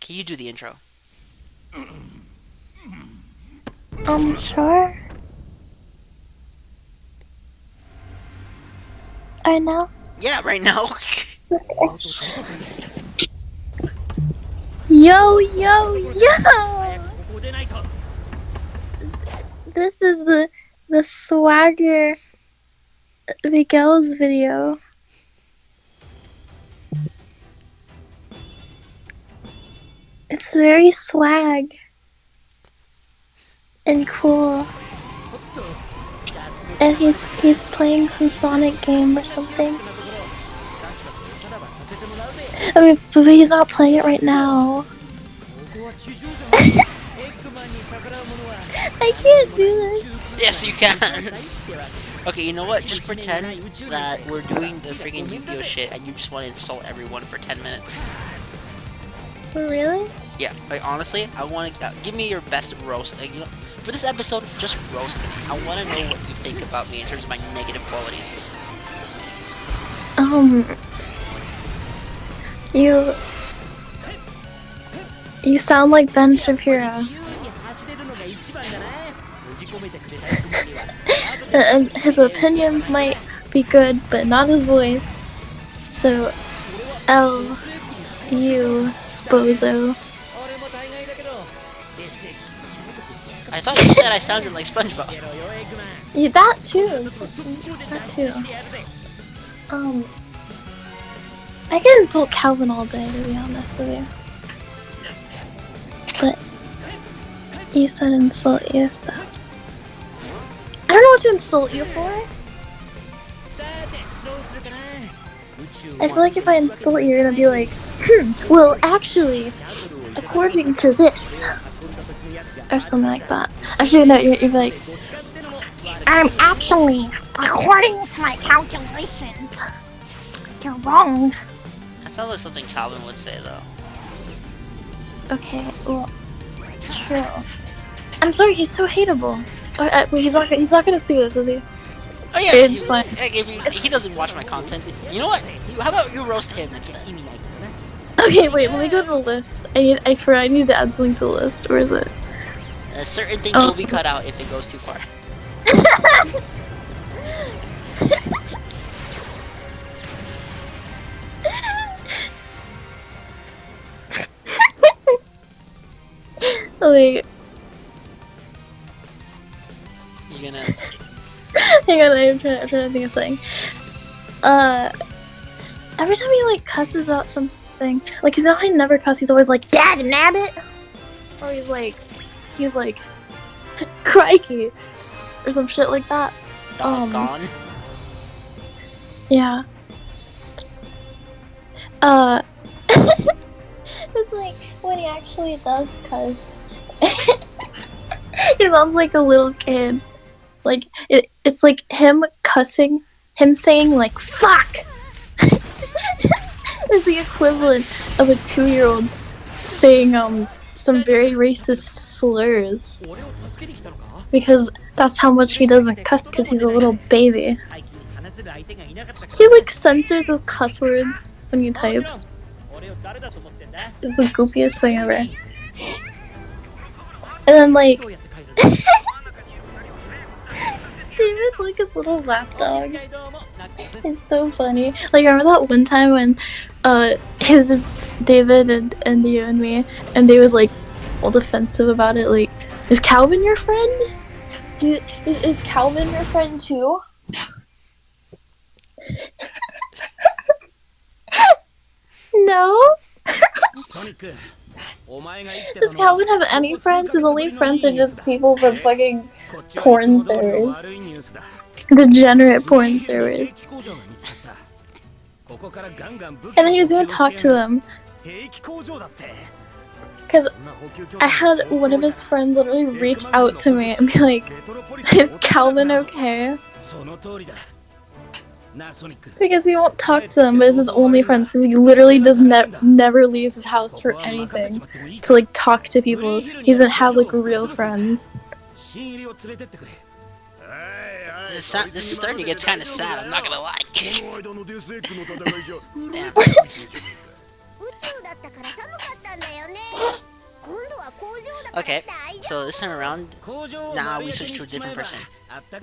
Can you do the intro? Sure. I know. Yeah, right now. Yo, yo, yo! This is the Swagger Miguel's video. It's very swag and cool. And he's playing some Sonic game or something. I mean, but he's not playing it right now. I can't do this. Yes, you can. Okay, you know what? Just pretend that we're doing the freaking Yu-Gi-Oh shit, and you just want to insult everyone for 10 minutes. Really? Yeah, like honestly, I want to give me your best roast. Like, you know, for this episode, just roast me. I want to know what you think about me in terms of my negative qualities. You sound like Ben Shapiro. And his opinions might be good, but not his voice. So, you bozo. I thought you said I sounded like SpongeBob. Yeah, that too. That too. I can insult Calvin all day, to be honest with you. But you said insult you, so I don't know what to insult you for. I feel like if I insult you, you're gonna be like, well, actually, according to this, or something like that. Actually, no, you're like, actually, according to my calculations, you're wrong. That sounds like something Calvin would say, though. Okay, well, true. I'm sorry, he's so hateable. Wait, he's not gonna see this, is he? Oh yes, It's fine. He doesn't watch my content. You know what? How about you roast him instead? Okay, wait, let me go to the list. I need to add something to the list. Where is it? Certain things will be cut out if it goes too far. Like, You're gonna... hang on, I'm trying to think of something. Every time he like cusses out something, like, he's not he never cuss. He's always like, "Dag nabbit," or he's like, "Crikey," or some shit like that. Doggone. Yeah. It's like when he actually does cuss. He sounds like a little kid. Like it's like him cussing, him saying like "fuck." It's the equivalent of a 2-year-old saying some very racist slurs. Because that's how much he doesn't cuss because he's a little baby. He like censors his cuss words when he types. It's the goofiest thing ever. And then like David's like his little lapdog. It's so funny. Like, remember that one time when it was just David and you and me, and Dave was like all defensive about it, like, is Calvin your friend? Is Calvin your friend too? No? Does Calvin have any friends? His only friends are just people from fucking porn servers. Degenerate porn servers. And then he was gonna talk to them. Because I had one of his friends literally reach out to me and be like, is Calvin okay? Because he won't talk to them, but it's his only friends, because he literally does never leaves his house for anything to like talk to people. He doesn't have like real friends. This is starting to get kind of sad, I'm not gonna lie. Damn. Okay, so this time around, now we switch to a different person.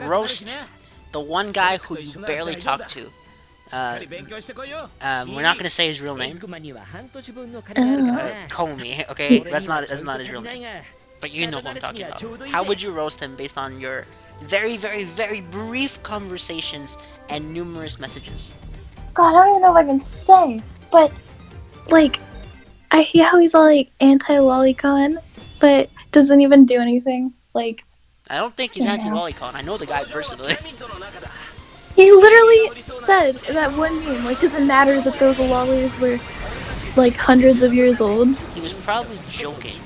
Roast the one guy who you barely talk to. We're not gonna say his real name. Comey. Okay, that's not his real name. But you know what I'm talking about. How would you roast him based on your very, very, very brief conversations and numerous messages? God, I don't even know if I can say, but like, I hate how he's all like anti-lolicon, but doesn't even do anything. Like, I don't think he's anti-lolicon. I know the guy personally. he literally said that one meme, like, does it matter that those lollies were like hundreds of years old? He was probably joking.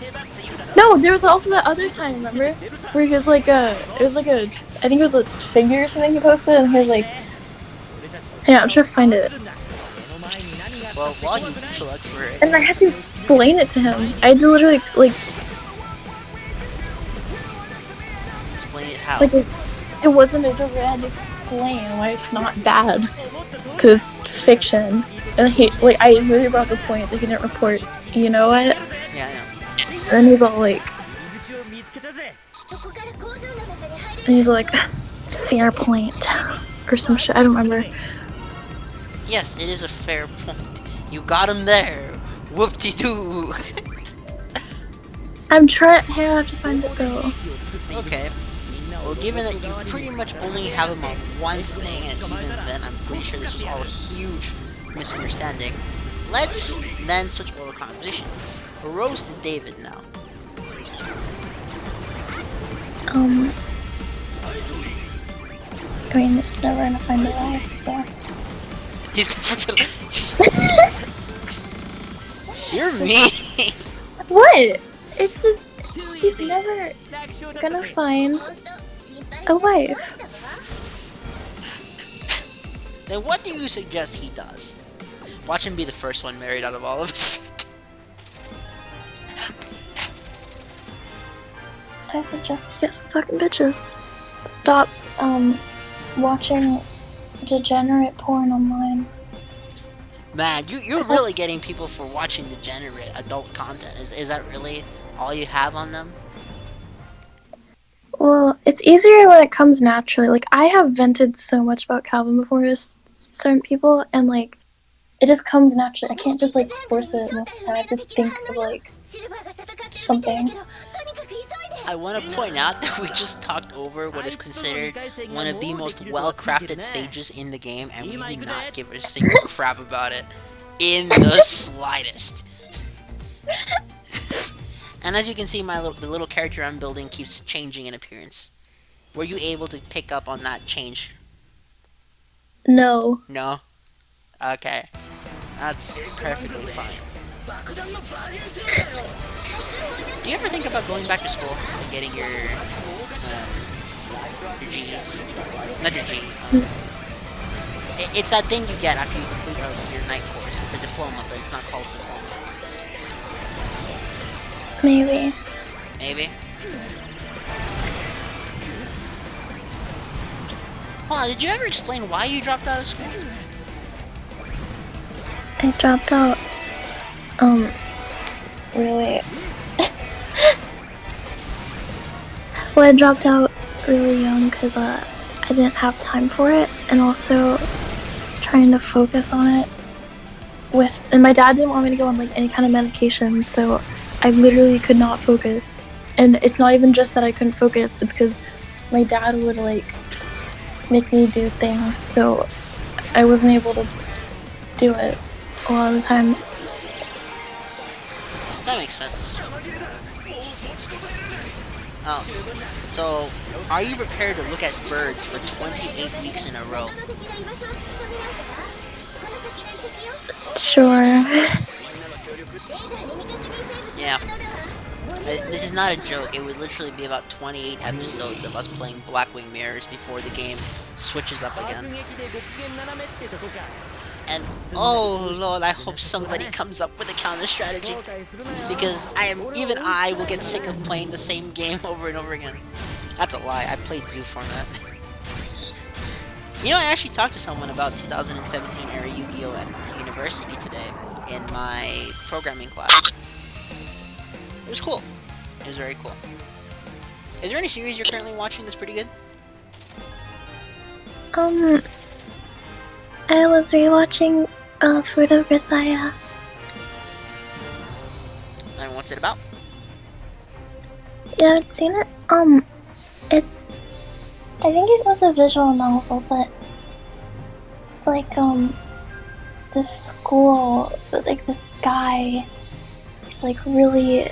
No, there was also that other time, remember? Where he was like I think it was a figure or something he posted, and he was like, yeah, I'm sure to find it. Well, while you look for it, And I had to explain it to him. I had to literally, like, explain it how. like it wasn't a joke. I had to explain why it's not bad, because it's fiction. And I really brought the point that he didn't report. You know what? Yeah, I know. And he's all like, fair point, or some shit. I don't remember. Yes, it is a fair point. You got him there. Whoop-de-doo. I'm trying. Hey, I have to find it though. Okay. Well, given that you pretty much only have him on one thing, and even then, I'm pretty sure this was all a huge misunderstanding. Let's then switch over conversation. Roast David now. I mean, it's never gonna find a life, so. He's You're mean. What? It's just he's never gonna find a wife. Then what do you suggest he does? Watch him be the first one married out of all of us. I suggest you get some fucking bitches. Stop watching degenerate porn online. Man, you're really getting people for watching degenerate adult content. Is that really all you have on them? Well, it's easier when it comes naturally. Like, I have vented so much about Calvin before to certain people, and like, it just comes naturally. I can't just like force it most of the time. I have to think of like something. I want to point out that we just talked over what is considered one of the most well-crafted stages in the game, and we do not give a single crap about it in the slightest. And as you can see, the little character I'm building keeps changing in appearance. Were you able to pick up on that change? No. No? Okay. That's perfectly fine. Do you ever think about going back to school and getting your G? Not your G. It's that thing you get after you complete your night course. It's a diploma, but it's not called a diploma. Maybe. Maybe? Hold on, did you ever explain why you dropped out of school? I dropped out. Really. Well, I dropped out really young because I didn't have time for it, and also trying to focus on it and my dad didn't want me to go on like any kind of medication, so I literally could not focus. And it's not even just that I couldn't focus, it's because my dad would like make me do things, so I wasn't able to do it a lot of the time. That makes sense. Oh, so are you prepared to look at birds for 28 weeks in a row? Sure. Yeah. This is not a joke. It would literally be about 28 episodes of us playing Blackwing Mirrors before the game switches up again. And oh lord, I hope somebody comes up with a counter strategy, because even I will get sick of playing the same game over and over again. That's a lie. I played Zoo format. You know, I actually talked to someone about 2017 era Yu-Gi-Oh at the university today in my programming class. It was cool. It was very cool. Is there any series you're currently watching that's pretty good? I was rewatching Fruit of Messiah. And what's it about? You haven't seen it? It's I think it was a visual novel, but it's like this school, like this guy. He's like really.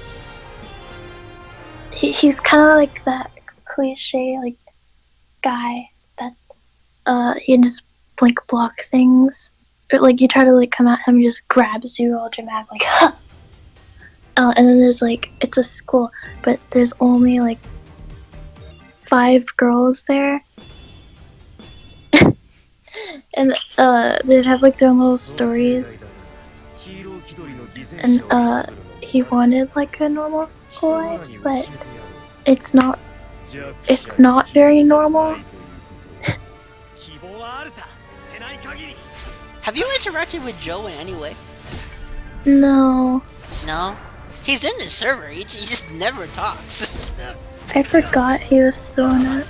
He's kind of like that cliche like guy that he just like block things, or like you try to like come at him, he just grabs you all dramatic like. Huh! And then there's like it's a school, but there's only like 5 girls there. And they have like their own little stories. And he wanted like a normal school life, but it's not very normal. Have you interacted with Joe in any way? No. No? He's in the server, he just never talks. I forgot he was still in it.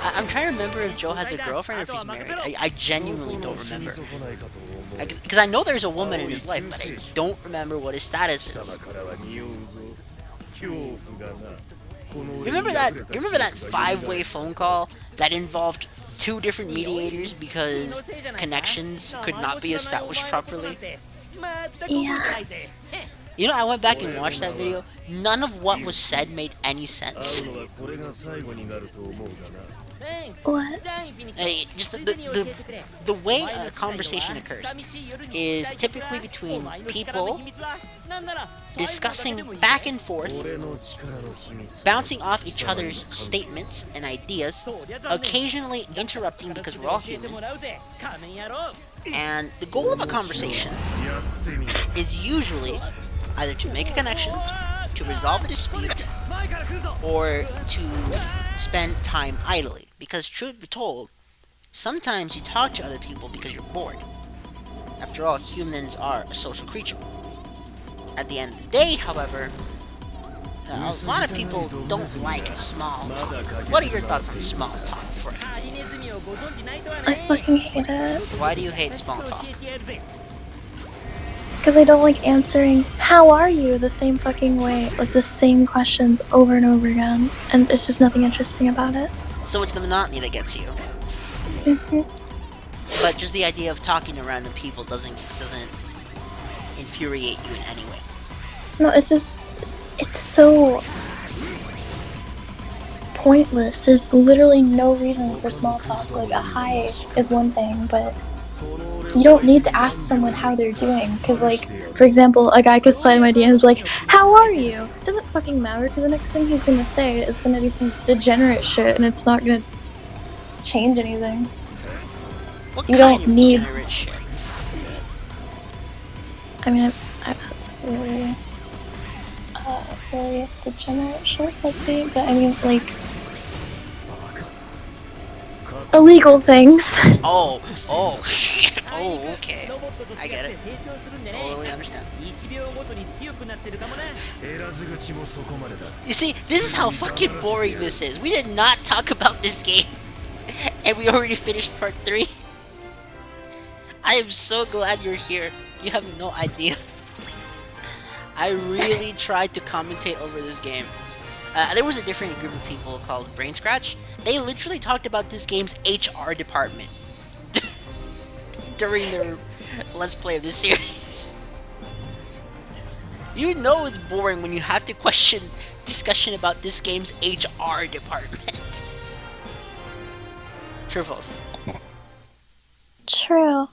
I'm trying to remember if Joe has a girlfriend or if he's married. I genuinely don't remember. Because I know there's a woman in his life, but I don't remember what his status is. You remember that 5-way phone call that involved 2 different mediators because connections could not be established properly? Yeah. You know, I went back and watched that video. None of what was said made any sense. What? Just the way a conversation occurs is typically between people discussing back and forth, bouncing off each other's statements and ideas, occasionally interrupting because we're all human. And the goal of a conversation is usually either to make a connection, to resolve a dispute, or to spend time idly. Because truth be told, sometimes you talk to other people because you're bored. After all, humans are a social creature. At the end of the day, however, a lot of people don't like small talk. What are your thoughts on small talk before I continue? I fucking hate it. Why do you hate small talk? Because I don't like answering, how are you, the same fucking way, like the same questions over and over again. And it's just nothing interesting about it. So it's the monotony that gets you. But just the idea of talking to random people doesn't infuriate you in any way. No, it's just, it's so pointless. There's literally no reason for small talk. Like a hi is one thing, but you don't need to ask someone how they're doing. Because, like, for example, a guy could slide in my DMs like, how are you? It doesn't fucking matter, because the next thing he's gonna say is gonna be some degenerate shit, and it's not gonna change anything. What You kind don't of need. degenerate shit? I mean, I've had some really degenerate shit, I tweet, but I mean, like, illegal things. Oh, okay. I get it. Totally understand. You see, this is how fucking boring this is. We did not talk about this game, and we already finished part 3. I am so glad you're here. You have no idea. I really tried to commentate over this game. There was a different group of people called Brain Scratch. They literally talked about this game's HR department during their Let's Play of this series. You know it's boring when you have to question discussion about this game's HR department. True or false? True.